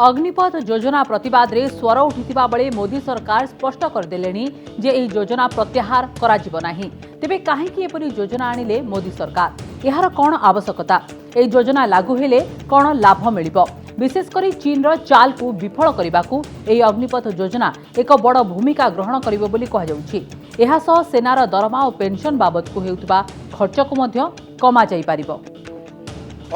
अग्निपथ योजना प्रतिवाद रे स्वर उठिथिबा बेले मोदी सरकार स्पष्ट करदेलेनी जे एही योजना प्रत्याहार कराजिबो नाही। तेबे काहेकि एपरि योजना आनिले मोदी सरकार एहार कोन आवश्यकता एही योजना लागू हेले कोन लाभ मिलिबो विशेषकर चीन रो चाल को विफल करबाकू एही अग्निपथ योजना एक बड़ भूमिका ग्रहण करिबो बोली कहा जाउछि। एहा सह सेनार दरमा और पेंशन बाबद को हेउतबा खर्च को मध्य कमा जाई पारिबो।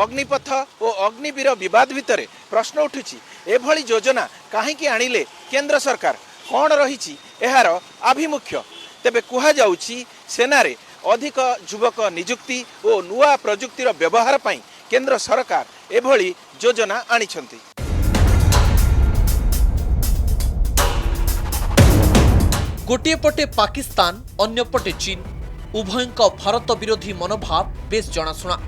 अग्निपथ और अग्निवीर विवाद भितर प्रश्न उठुछि एभली योजना काहेकि आनिले केंद्र सरकार कौन रही एहार आभिमुख्य। तेबे कुहा जाउछि सेनारे अधिक युवक नियुक्ति और नुआ प्रजुक्तिर व्यवहार पई केंद्र सरकार एभली योजना आनिछंती। गोटे पटे पाकिस्तान अन्य पटे चीन उभयंक भारत विरोधी मनोभाव बेस जनाशुना।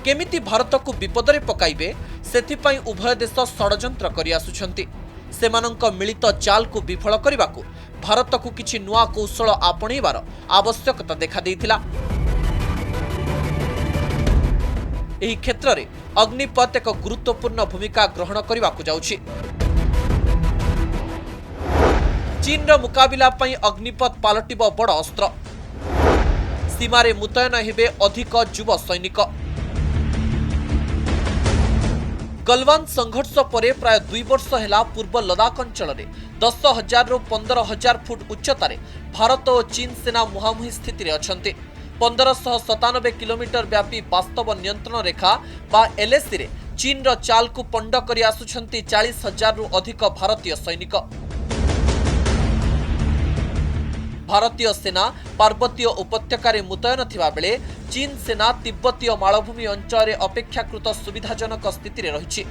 केमिति भारत को विपद में पकाइबे सेथिपाई उभय देश षडयंत्र करि आसुछंती। सेमानंक मिलित चाल को विफल करबाकू भारत को किछि नुआ कौशल आपणैबार आवश्यकता देखा देइथिला। एही क्षेत्र रे अग्निपथ एक गुरुत्वपूर्ण भूमिका ग्रहण करबाकू जाउछि। चीन रो मुकाबिला पई अग्निपथ पालटिबो बड़ अस्त्र। सीमारे मुतयन हेबे अधिक युव सैनिक। गलवान संघर्ष परे प्राय 2 वर्ष हेला पूर्व लदाख अंचल में 10,000 रु 15,000 फुट उच्चतार भारत और चीन सेना मुहांमुही स्थित में अच्छा। 1597 किलोमीटर व्यापी वास्तव नियंत्रण रेखा बा एलएसी रे चीन रो चाल को पंड करि आसुछंती 40,000 रु अधिक भारतीय सैनिक। भारतीय सेना पार्वतीय उपत्यकार मुतयन थिबा बेले चीन सेना तिब्बतीय मालभूमि अंचल अपेक्षाकृत सुविधाजनक स्थिति में रही।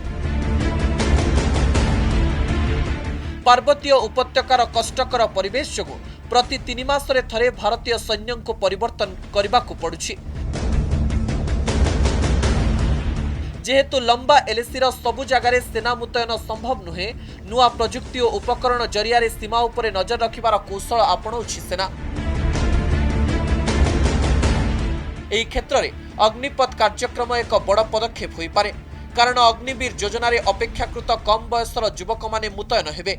पार्वतीय उपत्यकार कष्टकर परिवेश जो प्रति 3 मासरे थरे भारतीय सैन्य को परिवर्तन करने को पड़ुछि। जेहेतु लंबा एलएसी सबु जगार सेना मुतयन संभव नुहे नुआ प्रजुक्ति और उपकरण जरिया सीमा उपरे नजर रखिबार कौशल आपणाउछि सेना। एही क्षेत्र में अग्निपथ कार्यक्रम एक बड़ पदक्षेप होई पारे कारण अग्निवीर योजन अपेक्षाकृत कम बयसर युवक माने मुतयन हेबे।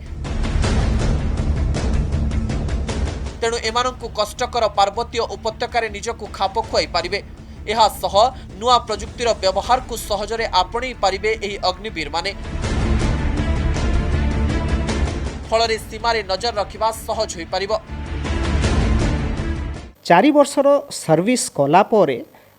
तेणु एमानंकु कष्टकर पार्वतीय उपत्यकार निजकु खाप खुआई पारिबे। एहा सह नुआ प्रजुक्तिर व्यवहार को सहजरे आपणै पारिबे एही अग्निवीर माने। फलरे सीमारे नजर रखिबा सहज होई पारिबो। 4 वर्षर सर्विस कला परे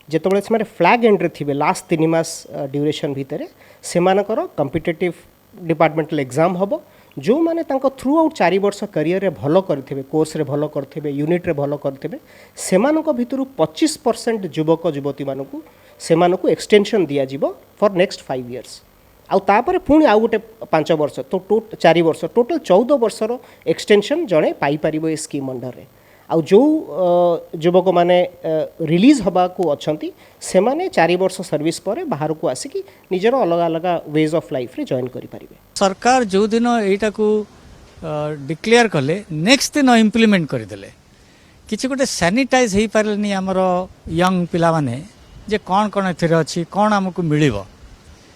जेतबेले से फ्लैग एंड रे थिबे लास्ट 3 मास ड्यूरेशन भितरे सेमानकर कॉम्पिटिटिव डिपार्टमेंटल एग्जाम हबो। जो माने तांको थ्रू आउट 4 वर्ष करियर रे भलो करथिबे कोर्स रे भलो करथिबे यूनिट रे भलो करथिबे सेमानको भितरु 25% युवक युवती मानकु सेमानकु एक्सटेंशन दिया जिवो फॉर नेक्स्ट 5 इयर्स। आउ तापर पुणी आउ गोटे 5 वर्ष तो 4 वर्ष टोटल 14 वर्षर एक्सटेंशन जणे पाई परिबो ए स्कीम अंडर रे। आउ जो युवक माने रिलीज हबा को अछंती से माने 4 वर्ष सर्विस पर बाहर को आसिकी निजर अलग अलग वेज ऑफ लाइफ रे जॉइन करि परिबे। सरकार जो दिन एटा को डिक्लेयर कले नेक्स्ट दिन इम्प्लीमेंट कर देले किछि गोटे सैनिटाइज हेई पारलेनी हमर यंग पिला माने जे कोन कोन एथिरे अछि कोन हमकु मिलिबो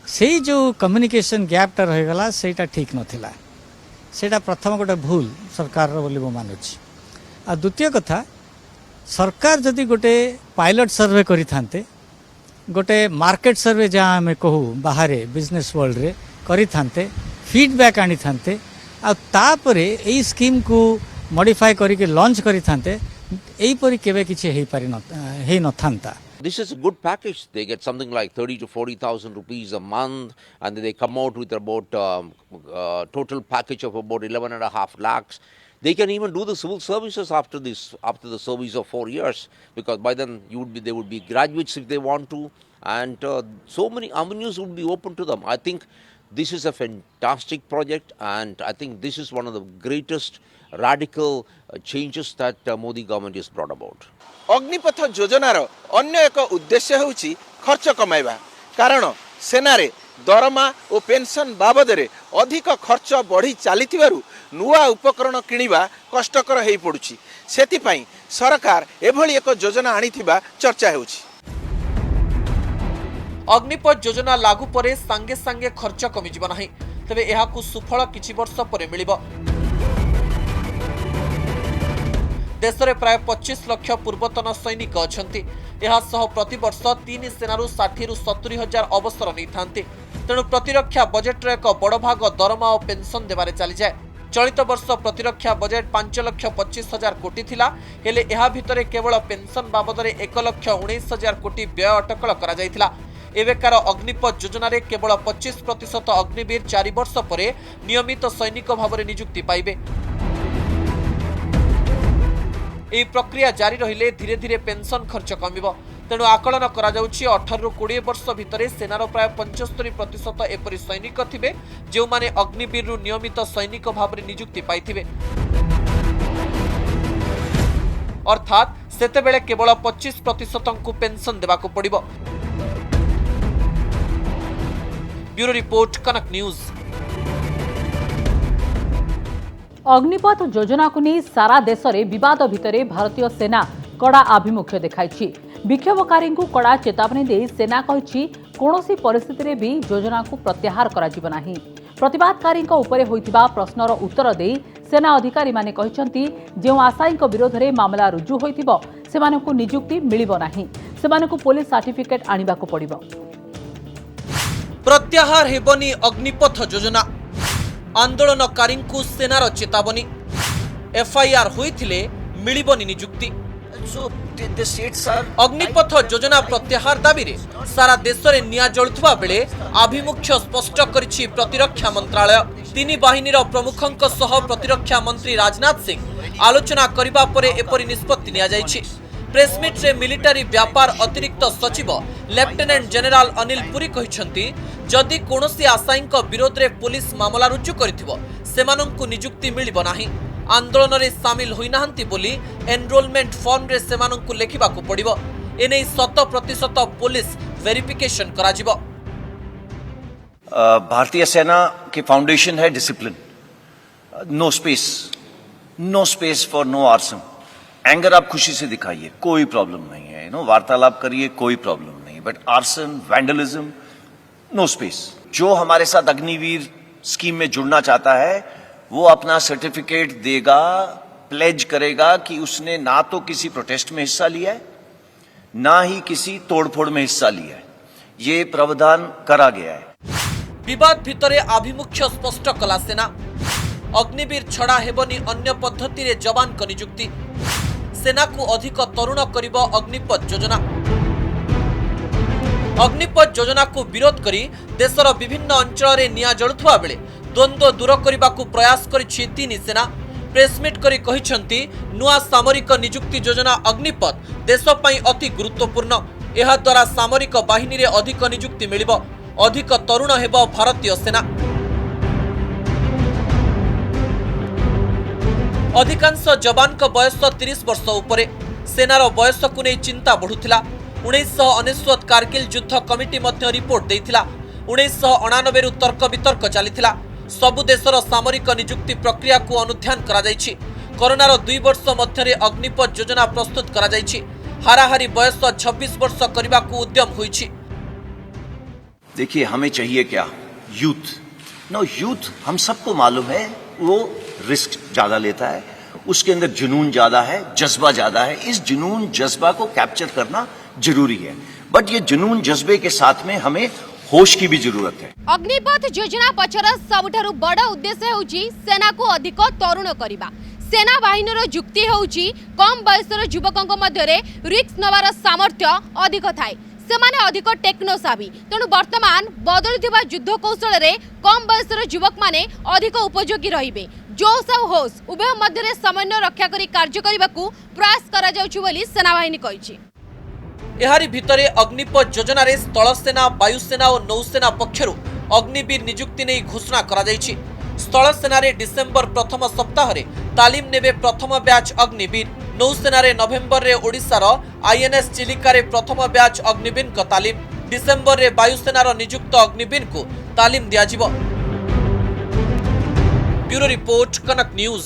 सेही जो कम्युनिकेशन गैप टा रह गला सेटा ठीक नथिला। सेटा प्रथम गोटे भूल सरकार रो बोली मानुछि। आ द्वितीय कथा सरकार जदि गोटे पायलट सर्वे करि थांते गोटे मार्केट सर्वे जहाँ आम कहू बाहर बिजनेस वर्ल्ड रे करि थांते फीडबैक आनी थांते आ तापरे एई स्कीम को मॉडिफाई करके लॉन्च करि थांते एई परि केबे किछि हेई पारि न थांता। This is a good package. They get something like 30 to 40,000 rupees a month, and they come out with about total package of about 11.5 lakhs. They can even do the civil services after the service of 4 years, because by then they would be graduates if they want to, and so many avenues would be open to them. I think this is a fantastic project, and I think this is one of the greatest radical changes that Modi government has brought about. Agnipath योजनार अन्य एक उद्देश्य होउछि खर्च कमाइबा। कारण सेनारे दरमा और pension बाबदरे अधिक खर्च बढ़ी चलीथिबारु नुआ उपकरण किनिबा कष्टकर हेई पडुछि। सेथिपाई सरकार एभली एक योजना आनिथिबा चर्चा हेउछि। अग्निपथ योजना लागू पर सांगे सांगे खर्च कमिजिब नाही तेबे एहाकु सुफल किछि वर्ष पर मिलिब। देश में प्राय 25 लाख पूर्वतन सैनिक अछंती। एहा सह प्रति वर्ष 3 सेनारू 60 ରୁ 70 हजार अवसर नहीं थांती। तेणु प्रतिरक्षा बजेट एक बड़ भाग दरमा और पेंशन देवारे चली जाए। चलित वर्ष प्रतिरक्षा बजेट 5,25,000 कोटी थिला हेले एहा भितरे केवल पेंशन बाबद 1,19,000 कोटी व्यय अटकल करा जायथिला। एवेकार अग्निपथ योजना रे केवल 25% अग्निवीर 4 वर्ष पर नियमित सैनिक भाव में नियुक्ति पाइबे। यह प्रक्रिया जारी रहिले धीरे धीरे पेंशन खर्च कमिब। तेणु आकलन करा जाउछि 18 ରୁ 20 वर्ष भितर सेनार प्राय 75% एपरि सैनिक थिबे जो माने अग्निवीर रु नियमित सैनिक भाव में नियुक्ति पाइथिबे। अर्थात सेतेबेले केवल 25% को पेंशन देबाको पड़िबो। ब्यूरो रिपोर्ट कनक न्यूज। अग्निपथ योजना को नहीं सारा देश में विवाद भितर भारतीय सेना कड़ा आभिमुख्य देखाई। विक्षोभकारी को कड़ा चेतावनी दे सेना कही कौन परिस्थिति रे भी योजना को प्रत्याहार करा नाही। प्रतिवादकारी होइतिबा प्रश्नर उत्तर दे सेना अधिकारी माने कहते जो आशायी विरोध में मामला रुजु होइतिबो सेमानकु नियुक्ति मिलिबो नाही, सेमानकु पुलिस सर्टिफिकेट आनिबाकु पड़िबो। प्रत्याहार हेबनी अग्निपथ योजना। आंदोलनकारी को सेनार चेतावनी। एफआईआर होइथिले मिलिबनी नियुक्ति। अग्निपथ योजना प्रत्याहार दाबी रे सारा देश में निया जलुवा बेले आभिमुख्य स्पष्ट करिछि प्रतिरक्षा मंत्रालय। तीन बाहिनीर प्रमुखंक सह प्रतिरक्षा मंत्री राजनाथ सिंह आलोचना करिबा परे एपरि निष्पत्ति निया जाइछि। प्रेसमिट रे मिलिटारी व्यापार अतिरिक्त सचिव लेफ्टिनेंट जनरल अनिल पुरी कहिसंती जदि कोनोसी आशायी विरोध में पुलिस मामला रुजु करिथिबो सेमानंकु नियुक्ति मिलिबो नाही। आंदोलन रे शामिल होई नाहंती बोली एनरोलमेंट फॉर्म रे सेमानंकु लेखिबाकु पड़िबो। एनै 100% पुलिस वेरिफिकेशन कराजिबो। भारतीय सेना की फाउंडेशन है discipline. No space for no arson. Anger आप खुशी से दिखाइए, कोई प्रॉब्लम नहीं है। वार्तालाप करिए, कोई प्रॉब्लम नहीं। But arson, vandalism, no space. जो हमारे साथ अग्निवीर स्कीम में जुड़ना चाहता है वो अपना सर्टिफिकेट देगा, प्लेज करेगा कि उसने ना तो किसी प्रोटेस्ट में हिस्सा लिया है ना ही किसी तोड़फोड़ में हिस्सा लिया है। ये प्रावधान करा गया है। विवाद भितरे आभिमुख्य स्पष्ट कला सेना। अग्निवीर छड़ा हेबनी अन्य पद्धति रे जवान को नियुक्ति। सेना को अधिक तरुण करिब अग्निपथ योजना। अग्निपथ योजना को विरोध करी देशर विभिन्न अंचल में निया जलुवा बेले द्वंद्व दूर करने को प्रयास करिछि तीन सेना। प्रेसमिट करी कहिसंती नुआ सामरिक नियुक्ति योजना अग्निपथ देश पई अति गुरुत्वपूर्ण। एहा द्वारा सामरिक बाहिनी रे अधिक नियुक्ति मिलिबो, अधिक तरुण हेबो भारतीय सेना। अधिकांश जवान का बयस 30 वर्ष उपरे। सेनार बयस को नहीं चिंता बढ़ुथिला। 1999 कारगिल युद्ध कमिटी मध्य रिपोर्ट देइथिला। 1999 रु तर्क वितर्क चलीथिला। सबु देशर सामरिक नियुक्ति प्रक्रिया को अनुध्यान करा जाइछि। कोरोनार 2 वर्ष मध्य अग्निपथ योजना प्रस्तुत करा जाइछि। हाराहारी बयस 26 वर्ष करने को उद्यम हुई। देखिए हमें चाहिए क्या? यूथ। नो यूथ हम सबको मालूम है वो रिस्क ज्यादा लेता है, उसके अंदर जुनून ज्यादा है, जज्बा ज्यादा है। इस जुनून जज्बा को कैप्चर करना जरूरी है, बट ये जुनून जज्बे के साथ में हमें होश की भी जरूरत है। अग्निपथ योजना पछर सबुठारु बड़ उद्देश्य होउची सेना को अधिक तरुण करिबा। सेना बाहिनीर युक्ति होउची कम बयसर युवकक मध्यरे रिस्क नवार सामर्थ्य अधिक थाए, सेमाने अधिक टेक्नोसाभी। तेणु वर्तमान बदलुथिबा युद्ध कौशल रे कम बयसर युवक माने अधिक उपयोगी रहिबे। जोश और होश उभय मध्यरे समन्वय रक्षा करी कार्य करिबाकू प्रयास करा जाउची बोली सेना बाहिनी कहिछि। एहारी भितरे अग्निपथ योजना रे स्थल सेना, वायुसेना और नौसेना पक्षरु अग्निवीर नियुक्ति नहीं घोषणा करा जाइछि। स्थल सेना रे डिसेंबर प्रथम सप्ताह रे तालीम नेबे प्रथम बैच अग्निवीर। नौसेना रे नवेम्बर रे ओडिशार आईएनएस चिलिका रे प्रथम बैच अग्निवीर को तालीम। डिसेंबर रे वायुसेनार नियुक्त अग्निवीर को तालीम दिया जिवो। ब्यूरो रिपोर्ट कनक न्यूज।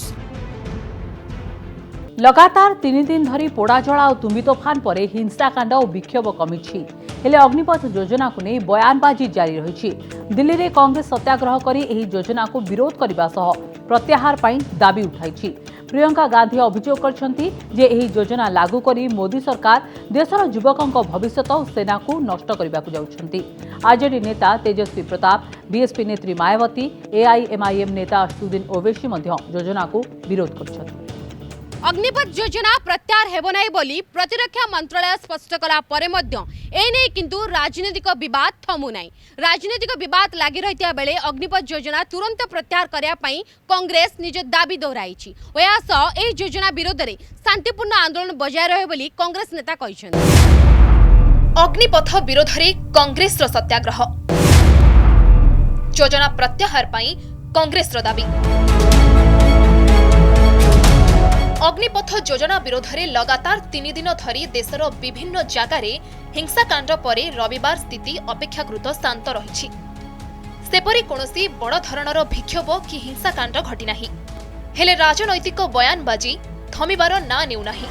लगातार 3 दिन धरी पोड़ाजला और तुम्बी तोफान पर हिंसाकांड और विक्षोभ कमिछि। हेले अग्निपथ योजना को नहीं बयानबाजी जारी रही। दिल्ली में कांग्रेस सत्याग्रह करी एही योजना को विरोध करने सह प्रत्याहार पर दाबी उठाई। प्रियंका गांधी अभियोग करछंती जे एही योजना लागू करी मोदी सरकार देशर युवकों भविष्य और सेना को नष्ट करने को जाउछंती। आरजेडी नेता तेजस्वी प्रताप, बीएसपी नेत्री मायावती, एआईएमआईएम नेता असदुद्दीन ओवैसी मध्य योजना को विरोध करछंती। अग्निपथ योजना प्रत्याहार हेबो नाही बोली प्रतिरक्षा मंत्रालय स्पष्ट कला परे मध्य एने किंतु राजनीतिक विवाद थमु नाही। राजनीतिक विवाद लागि रहिता बेले अग्निपथ योजना तुरंत प्रत्याहार करिया पई कांग्रेस निज दाबी दोहराइछि। ओयास ए योजना विरोध रे शांतिपूर्ण आंदोलन बजाय रहे बोली कांग्रेस नेता कहिसथि। अग्निपथ विरोध रे कांग्रेस रो सत्याग्रह, योजना प्रत्याहार पई कांग्रेस रो दाबी। अग्निपथ योजना विरोध में लगातार 3 दिन धरी देशर विभिन्न जगार हिंसाकांड पर रविवार स्थिति अपेक्षाकृत शांत रही। सेपरी कौनसी बड़ धरणर विक्षोभ कि हिंसाकांड घटी नाही। हेले राजनैतिक बयानबाजी थमिबार ना नेउ नाही।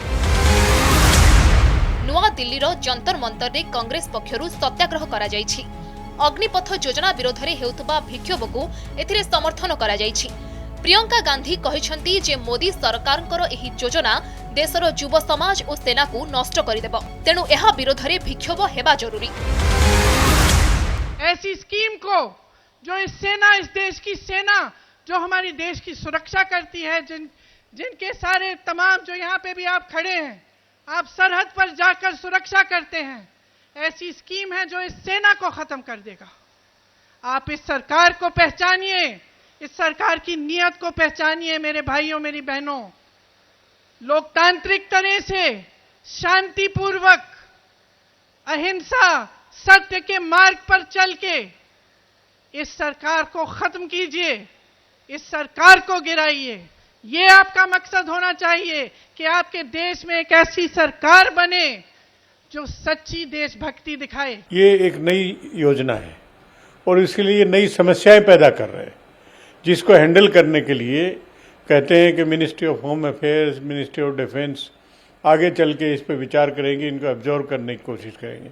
नुआ दिल्लीर जंतर मंतर रे कांग्रेस पक्षरु सत्याग्रह करा जायछि। अग्निपथ योजना विरोध में हेउतबा विक्षोभ को एथिरे समर्थन करा जायछि। प्रियंका गांधी कहिसंती जे मोदी सरकारଙ୍କର ଏହି योजना देशर युव समाज और सेना को नष्ट करदेब, तेणु यह विरोध में विक्षोभ हेबा जरूरी। ऐसी स्कीम को जो इस देश की सेना जो हमारी देश की सुरक्षा करती है, जिनके सारे तमाम जो यहाँ पे भी आप खड़े हैं, आप सरहद पर जाकर सुरक्षा करते हैं, ऐसी स्कीम है जो इस सेना को खत्म कर देगा। आप इस सरकार को पहचानिए, इस सरकार की नीयत को पहचानिए मेरे भाइयों मेरी बहनों। लोकतांत्रिक तरह से शांतिपूर्वक अहिंसा सत्य के मार्ग पर चल के इस सरकार को खत्म कीजिए, इस सरकार को गिराइए। ये आपका मकसद होना चाहिए कि आपके देश में एक ऐसी सरकार बने जो सच्ची देशभक्ति दिखाए। ये एक नई योजना है और इसके लिए नई समस्याएं पैदा कर रहे हैं, जिसको हैंडल करने के लिए कहते हैं कि ministry of home affairs, ministry of defence आगे चल के इस पर विचार करेंगे, इनको एब्जॉर्व करने की कोशिश करेंगे।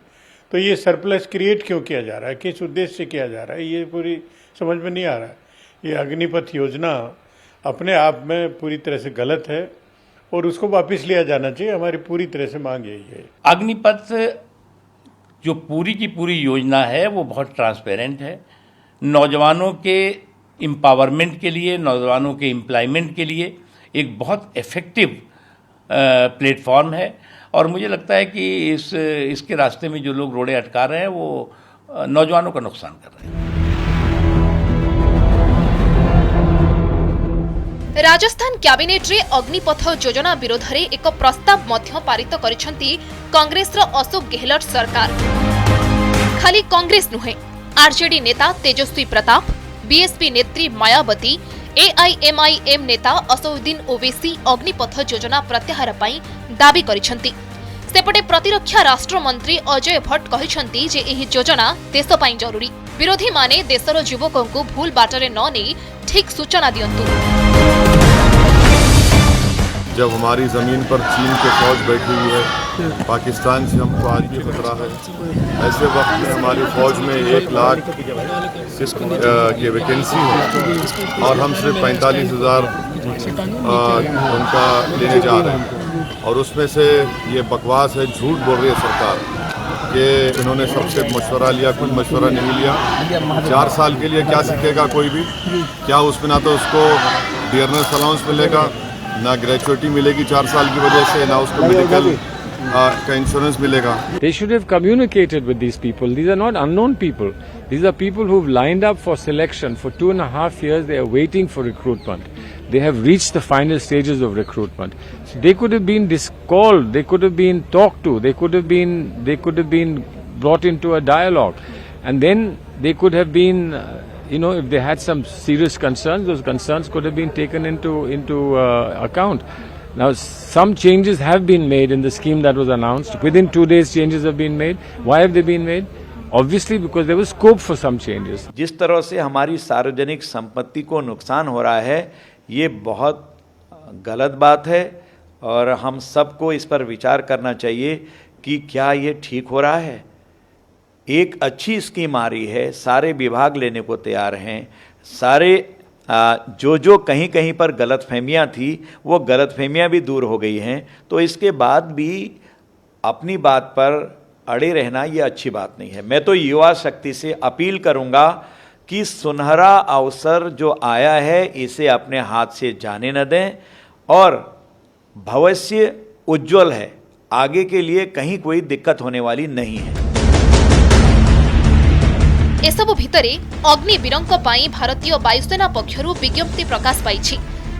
तो ये सरप्लस क्रिएट क्यों किया जा रहा है, किस उद्देश्य से किया जा रहा है, ये पूरी समझ में नहीं आ रहा है। ये अग्निपथ योजना अपने आप में पूरी तरह से गलत है और उसको वापस लिया जाना चाहिए। हमारी पूरी तरह से मांग यही है। अग्निपथ जो पूरी की पूरी योजना है वो बहुत ट्रांसपेरेंट है। नौजवानों के एम्पावरमेंट के लिए, नौजवानों के एम्प्लॉयमेंट के लिए एक बहुत इफ़ेक्टिव प्लेटफॉर्म है और मुझे लगता है कि इसके रास्ते में जो लोग रोड़े अटका रहे हैं वो नौजवानों का नुकसान कर रहे हैं। राजस्थान कैबिनेट रे अग्निपथ योजना विरोध में एक प्रस्ताव मध्य पारित करिसेंती कांग्रेस रो अशोक गहलोत सरकार। खाली कांग्रेस नुहे, आरजेडी नेता तेजस्वी प्रताप, बीएसपी नेत्री मायावती, एआईएमआईएम नेता असदुद्दीन ओवैसी अग्निपथ योजना प्रत्याहार पई दाबी करिसेंती। सेपटे प्रतिरक्षा राष्ट्र मंत्री अजय भट्ट कहिसेंती जे एही योजना देश पई जरूरी। विरोधी माने देशर युवकों को भूल बाटरे न नहीं ठीक सूचना दियंतु। जब हमारी ज़मीन पर चीन की फौज बैठी हुई है, पाकिस्तान से हमको आज भी खतरा है, ऐसे वक्त में हमारी फौज में 1 लाख की वैकेंसी है और हम सिर्फ 45,000 उनका लेने जा रहे हैं। और उसमें से ये बकवास है, झूठ बोल रही है सरकार कि इन्होंने सबसे मशवरा लिया, कुछ मशवरा नहीं लिया। 4 साल के लिए क्या सीखेगा कोई भी? क्या उसमें ना तो उसको डियरनेस अलाउंस मिलेगा, ना ग्रेचुइटी मिलेगी 4 साल की वजह से, ना उसको मेडिकल का इंश्योरेंस मिलेगा। They should have communicated with these people. These are not unknown people. These are people who've lined up for selection for 2.5 years. They are waiting for recruitment. They have reached the final stages of recruitment. So they could have been called. They could have been talked to. They could have been brought into a dialogue, and then they could have been. If they had some serious concerns, those concerns could have been taken into account. Now, some changes have been made in the scheme that was announced. Within 2 days, changes have been made. Why have they been made? Obviously, because there was scope for some changes. जिस तरह से हमारी सार्वजनिक संपत्ति को नुकसान हो रहा है, ये बहुत गलत बात है और हम सबको इस पर विचार करना चाहिए कि क्या ये ठीक हो रहा है। एक अच्छी स्कीम आ रही है, सारे विभाग लेने को तैयार हैं, सारे जो कहीं कहीं पर गलतफहमियां थी वो गलतफहमियां भी दूर हो गई हैं। तो इसके बाद भी अपनी बात पर अड़े रहना ये अच्छी बात नहीं है। मैं तो युवा शक्ति से अपील करूंगा कि सुनहरा अवसर जो आया है इसे अपने हाथ से जाने न दें और भविष्य उज्जवल है, आगे के लिए कहीं कोई दिक्कत होने वाली नहीं है। एसबु भितरे अग्निवीरंक पाई भारतीय वायुसेना पक्षरु विज्ञप्ति प्रकाश पाइछि।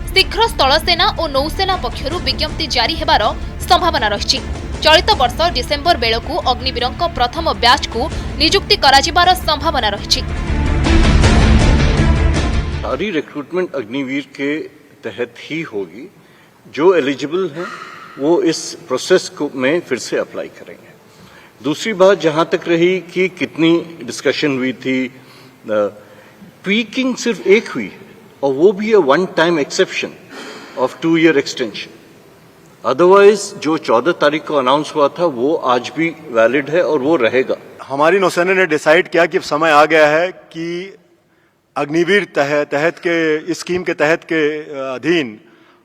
शीघ्र स्थलसेना और नौसेना पक्षरु विज्ञप्ति जारी हेबार संभावना रहिछि। चलित वर्ष डिसेम्बर बेलकु अग्निवीरंक प्रथम बैच को नियुक्ति कराजिबार संभावना रहिछि। सारी रिक्रूटमेंट अग्निवीर के तहत ही होगी। जो एलिजिबल हैं वो इस प्रोसेस को में फिर से अप्लाई करेंगे। दूसरी बात जहां तक रही कि कितनी डिस्कशन हुई थी, ट्वीकिंग सिर्फ एक हुई है और वो भी है one time exception of 2 year extension. Otherwise जो 14 तारीख को अनाउंस हुआ था वो आज भी वैलिड है और वो रहेगा। हमारी नौसेना ने डिसाइड किया कि अब समय आ गया है कि अग्निवीर तहत के इस स्कीम के तहत के अधीन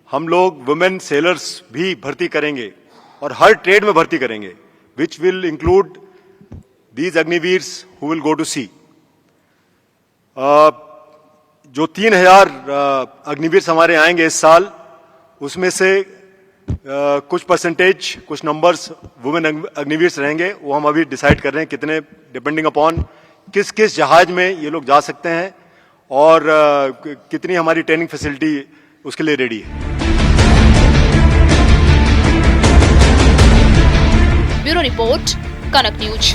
हम लोग वुमेन सेलर्स भी भर्ती करेंगे और हर ट्रेड में भर्ती करेंगे, which will include these अग्निवीर्स who will go to sea। जो 3000 अग्निवीर हमारे आएंगे इस साल, उसमें से कुछ परसेंटेज, कुछ नंबर्स वुमेन अग्निवीर्स रहेंगे। वो हम अभी डिसाइड कर रहे हैं कितने, डिपेंडिंग अपॉन किस किस जहाज में ये लोग जा सकते हैं और कितनी हमारी ट्रेनिंग फैसिलिटी उसके लिए रेडी है। ब्यूरो रिपोर्ट, कनक न्यूज।